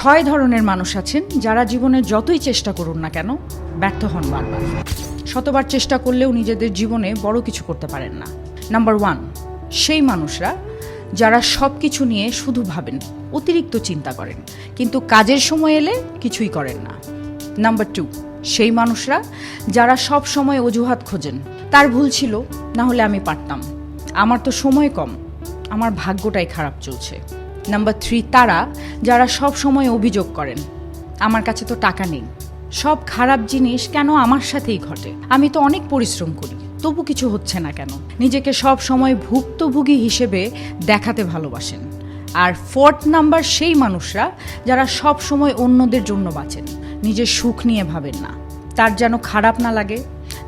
6 ধরনের মানুষ আছেন যারা জীবনে যতই চেষ্টা করুন না কেন ব্যর্থ হন বারবার। শতবার চেষ্টা করলেও নিজেদের জীবনে বড় কিছু করতে পারেন না। নাম্বার 1, সেই মানুষরা যারা সব কিছু নিয়ে শুধু ভাবেন, অতিরিক্ত চিন্তা করেন, কিন্তু কাজের সময় এলে কিছুই করেন না। নাম্বার 2, সেই মানুষরা যারা সব সময় অজুহাত খোঁজেন, তার ভুল ছিল, না হলে আমি পারতাম, আমার তো সময় কম, আমার ভাগ্যটাই খারাপ চলছে। নাম্বার 3, তারা যারা সব সময় অভিযোগ করেন, আমার কাছে তো টাকা নেই, সব খারাপ জিনিস কেন আমার সাথেই ঘটে, আমি তো অনেক পরিশ্রম করি তবু কিছু হচ্ছে না কেন। নিজেকে সব সময় ভুক্তভোগী হিসেবে দেখাতে ভালোবাসেন। আর 4th নাম্বার সেই মানুষরা যারা সব সময় অন্যদের জন্য বাঁচেন, নিজের সুখ নিয়ে ভাবেন না, তার যেন খারাপ না লাগে,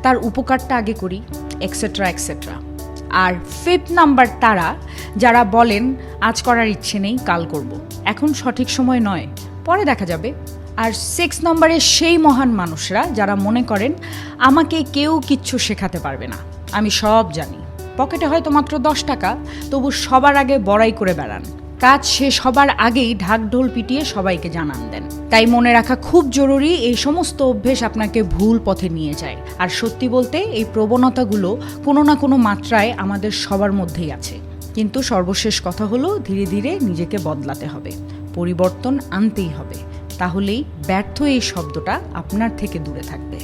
তার উপকারটা আগে করি, এক্সেট্রা এক্সেট্রা। আর 5th নাম্বার তারা যারা বলেন আজ করার ইচ্ছে নেই, কাল করব, এখন সঠিক সময় নয়, পরে দেখা যাবে। আর 6 নম্বরে সেই মহান মানুষরা যারা মনে করেন আমাকে কেউ কিচ্ছু শেখাতে পারবে না, আমি সব জানি। পকেটে হয়তো মাত্র 10 টাকা, তবু সবার আগে বড়াই করে বেড়ান, কাজ শেষ হবার আগেই ঢাকঢোল পিটিয়ে সবাইকে জানান দেন। তাই মনে রাখা খুব জরুরি, এই সমস্ত অভ্যেস আপনাকে ভুল পথে নিয়ে যায়। আর সত্যি বলতে এই প্রবণতাগুলো কোনো না কোনো মাত্রায় আমাদের সবার মধ্যেই আছে, কিন্তু সর্বশেষ কথা হলো ধীরে ধীরে নিজেকে বদলাতে হবে, পরিবর্তন আনতেই হবে, তাহলেই ব্যর্থ এই শব্দটা আপনার থেকে দূরে থাকবে।